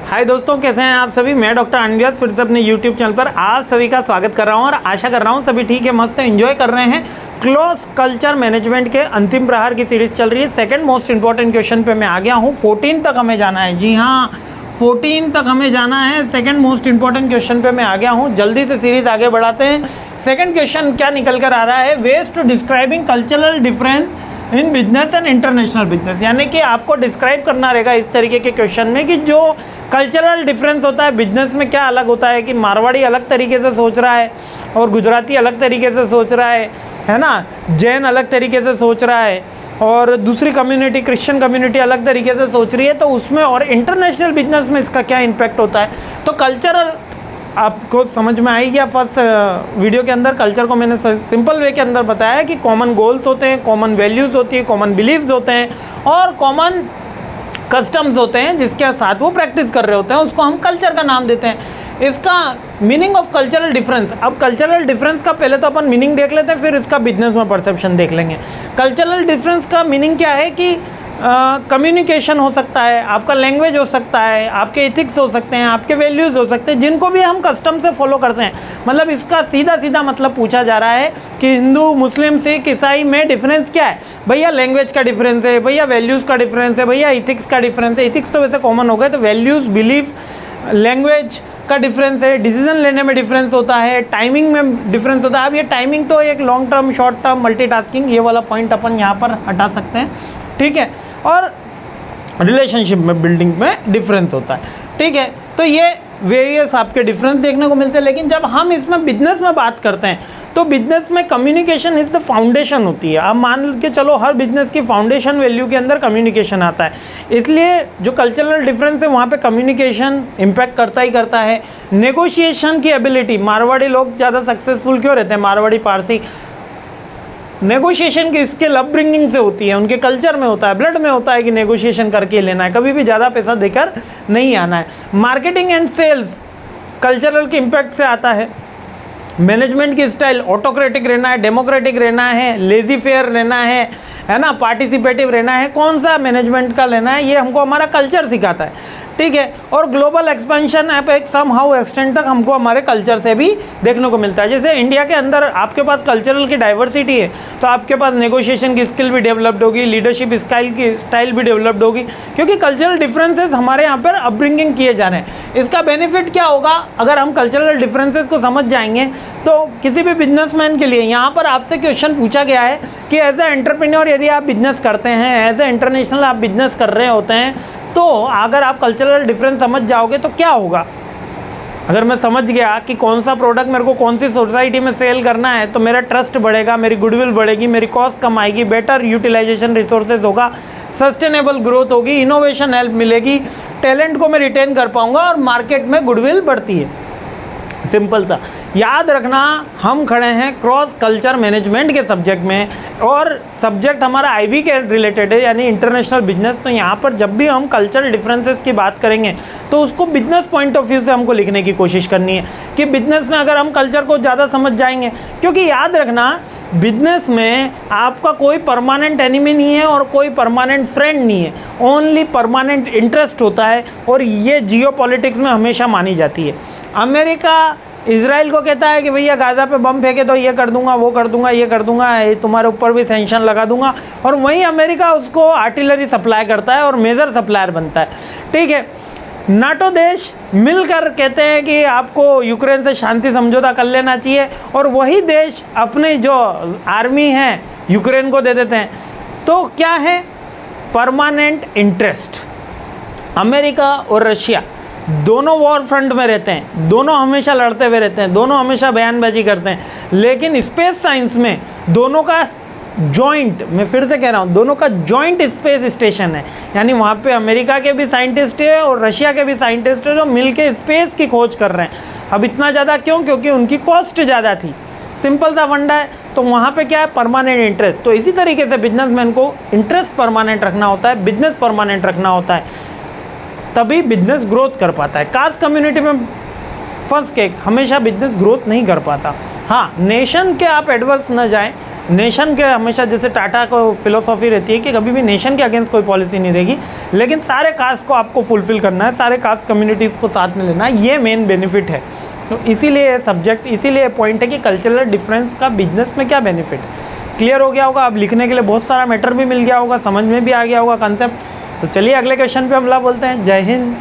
हाय दोस्तों, कैसे हैं आप सभी। मैं डॉक्टर अनव्यास फिर से अपने यूट्यूब चैनल पर आप सभी का स्वागत कर रहा हूं और आशा कर रहा हूं सभी ठीक है, मस्त एंजॉय कर रहे हैं। क्लोज कल्चर मैनेजमेंट के अंतिम प्रहार की सीरीज चल रही है। सेकंड मोस्ट इंपॉर्टेंट क्वेश्चन पे मैं आ गया हूं। 14 तक हमें जाना है। जी हाँ, 14 तक हमें जाना है। सेकंड मोस्ट इंपॉर्टेंट क्वेश्चन पे मैं आ गया हूँ। जल्दी से सीरीज आगे बढ़ाते हैं। सेकंड क्वेश्चन क्या निकल कर आ रहा है, ways to describing cultural difference in business and international business. यानी कि आपको डिस्क्राइब करना रहेगा इस तरीके के क्वेश्चन में कि जो कल्चरल डिफरेंस होता है बिजनेस में, क्या अलग होता है कि मारवाड़ी अलग तरीके से सोच रहा है और गुजराती अलग तरीके से सोच रहा है ना, जैन अलग तरीके से सोच रहा है और दूसरी कम्युनिटी क्रिश्चियन कम्युनिटी अलग तरीके से सोच रही है, तो उसमें और इंटरनेशनल बिजनेस में इसका क्या इम्पैक्ट होता है। तो कल्चरल आपको समझ में आई गया। फर्स्ट वीडियो के अंदर कल्चर को मैंने सिंपल वे के अंदर बताया कि कॉमन गोल्स होते हैं, कॉमन वैल्यूज़ होती है, कॉमन बिलीव्स होते हैं और कॉमन कस्टम्स होते हैं जिसके साथ वो प्रैक्टिस कर रहे होते हैं, उसको हम कल्चर का नाम देते हैं। इसका मीनिंग ऑफ कल्चरल डिफरेंस, अब कल्चरल डिफरेंस का पहले तो अपन मीनिंग देख लेते हैं, फिर इसका बिजनेस में परसेप्शन देख लेंगे। कल्चरल डिफरेंस का मीनिंग क्या है कि कम्युनिकेशन हो सकता है, आपका लैंग्वेज हो सकता है, आपके इथिक्स हो सकते हैं, आपके वैल्यूज़ हो सकते हैं, जिनको भी हम कस्टम से फॉलो करते हैं। मतलब इसका सीधा सीधा मतलब पूछा जा रहा है कि हिंदू मुस्लिम सिख ईसाई में डिफरेंस क्या है। भैया लैंग्वेज का डिफरेंस है, भैया वैल्यूज़ का डिफरेंस है, भैया इथिक्स का डिफरेंस है। इथिक्स तो वैसे कॉमन हो गए, तो वैल्यूज़ बिलीफ लैंग्वेज का डिफरेंस है, डिसीजन लेने में डिफरेंस होता है, टाइमिंग में डिफरेंस होता है। अब ये टाइमिंग तो एक long term short term multitasking, ये वाला पॉइंट अपन यहाँ पर हटा सकते हैं, ठीक है। और रिलेशनशिप में बिल्डिंग में डिफरेंस होता है, ठीक है। तो ये वेरियस आपके डिफरेंस देखने को मिलते हैं। लेकिन जब हम इसमें बिजनेस में बात करते हैं तो बिजनेस में कम्युनिकेशन इज़ द फाउंडेशन होती है। अब मान के चलो हर बिजनेस की फाउंडेशन वैल्यू के अंदर कम्युनिकेशन आता है, इसलिए जो कल्चरल डिफरेंस है वहाँ पे कम्युनिकेशन इम्पैक्ट करता ही करता है। नेगोशिएशन की एबिलिटी, मारवाड़ी लोग ज़्यादा सक्सेसफुल क्यों रहते हैं, मारवाड़ी पारसी, नेगोशिएशन की स्किल अपब्रिंगिंग से होती है, उनके कल्चर में होता है, ब्लड में होता है कि नेगोशिएशन करके लेना है, कभी भी ज़्यादा पैसा देकर नहीं आना है। मार्केटिंग एंड सेल्स कल्चरल के इम्पैक्ट से आता है। मैनेजमेंट की स्टाइल ऑटोक्रेटिक रहना है, डेमोक्रेटिक रहना है, लेजी फेयर रहना है ना, पार्टिसिपेटिव रहना है, कौन सा मैनेजमेंट का लेना है, ये हमको हमारा कल्चर सिखाता है, ठीक है। और ग्लोबल एक्सपेंशन ऐप एक सम हाउ एक्सटेंड तक हमको हमारे कल्चर से भी देखने को मिलता है। जैसे इंडिया के अंदर आपके पास कल्चरल की डाइवर्सिटी है तो आपके पास नेगोशिएशन की स्किल भी डेवलप्ड होगी, लीडरशिप स्टाइल भी डेवलप्ड होगी, क्योंकि कल्चरल डिफरेंसेस हमारे यहाँ पर अपब्रिंगिंग किए जा रहे हैं। इसका बेनिफिट क्या होगा अगर हम कल्चरल डिफरेंसेस को समझ जाएंगे, तो किसी भी बिजनेसमैन के लिए यहाँ पर आपसे क्वेश्चन पूछा गया है कि एज ए एंटरप्रेन्योर यदि आप बिजनेस करते हैं, एज ए इंटरनेशनल आप बिजनेस कर रहे होते हैं, तो अगर आप कल्चरल डिफरेंस समझ जाओगे तो क्या होगा। अगर मैं समझ गया कि कौन सा प्रोडक्ट मेरे को कौन सी सोसाइटी में सेल करना है, तो मेरा ट्रस्ट बढ़ेगा, मेरी गुडविल बढ़ेगी, मेरी कॉस्ट कम आएगी, बेटर यूटिलाइजेशन रिसोर्सेज होगा, सस्टेनेबल ग्रोथ होगी, इनोवेशन हेल्प मिलेगी, टैलेंट को मैं रिटेन कर पाऊंगा और मार्केट में गुडविल बढ़ती है। सिंपल सा याद रखना, हम खड़े हैं क्रॉस कल्चर मैनेजमेंट के सब्जेक्ट में और सब्जेक्ट हमारा आईबी के रिलेटेड है, यानी इंटरनेशनल बिजनेस। तो यहाँ पर जब भी हम कल्चरल डिफरेंसेस की बात करेंगे तो उसको बिजनेस पॉइंट ऑफ व्यू से हमको लिखने की कोशिश करनी है कि बिजनेस में अगर हम कल्चर को ज़्यादा समझ जाएंगे, क्योंकि याद रखना बिजनेस में आपका कोई परमानेंट एनिमी नहीं है और कोई परमानेंट फ्रेंड नहीं है, ओनली परमानेंट इंटरेस्ट होता है और ये जियोपॉलिटिक्स में हमेशा मानी जाती है। अमेरिका इजराइल को कहता है कि भैया गाज़ा पे बम फेंके तो ये कर दूंगा, वो कर दूंगा, ये कर दूंगा, तुम्हारे ऊपर भी सैंक्शन लगा दूंगा, और वहीं अमेरिका उसको आर्टिलरी सप्लाई करता है और मेजर सप्लायर बनता है, ठीक है। नाटो देश मिलकर कहते हैं कि आपको यूक्रेन से शांति समझौता कर लेना चाहिए और वही देश अपने जो आर्मी है यूक्रेन को दे देते हैं। तो क्या है परमानेंट इंटरेस्ट। अमेरिका और रशिया दोनों वॉर फ्रंट में रहते हैं, दोनों हमेशा लड़ते हुए रहते हैं, दोनों हमेशा बयानबाजी करते हैं, लेकिन स्पेस साइंस में दोनों का जॉइंट, मैं फिर से कह रहा हूँ, दोनों का जॉइंट स्पेस स्टेशन है, यानी वहाँ पे अमेरिका के भी साइंटिस्ट है और रशिया के भी साइंटिस्ट है जो मिलके स्पेस की खोज कर रहे हैं। अब इतना ज़्यादा क्यों, क्योंकि उनकी कॉस्ट ज़्यादा थी, सिंपल सा फंडा है। तो वहाँ पे क्या है परमानेंट इंटरेस्ट। तो इसी तरीके से बिजनेसमैन को इंटरेस्ट परमानेंट रखना होता है, बिजनेस परमानेंट रखना होता है, तभी बिजनेस ग्रोथ कर पाता है। कास्ट कम्युनिटी में फंस के हमेशा बिजनेस ग्रोथ नहीं कर पाता। हाँ, नेशन के आप एडवर्स न जाएं, नेशन के हमेशा, जैसे टाटा को फिलोसॉफी रहती है कि कभी भी नेशन के अगेंस्ट कोई पॉलिसी नहीं रहेगी, लेकिन सारे कास्ट को आपको फुलफिल करना है, सारे कास्ट कम्युनिटीज़ को साथ में लेना है, ये मेन बेनिफिट है। तो इसीलिए सब्जेक्ट, इसीलिए पॉइंट है कि कल्चरल डिफरेंस का बिजनेस में क्या बेनिफिट है। क्लियर हो गया होगा। अब लिखने के लिए बहुत सारा मैटर भी मिल गया होगा, समझ में भी आ गया होगा कंसेप्ट। तो चलिए अगले क्वेश्चन पे हमला बोलते हैं। जय हिंद।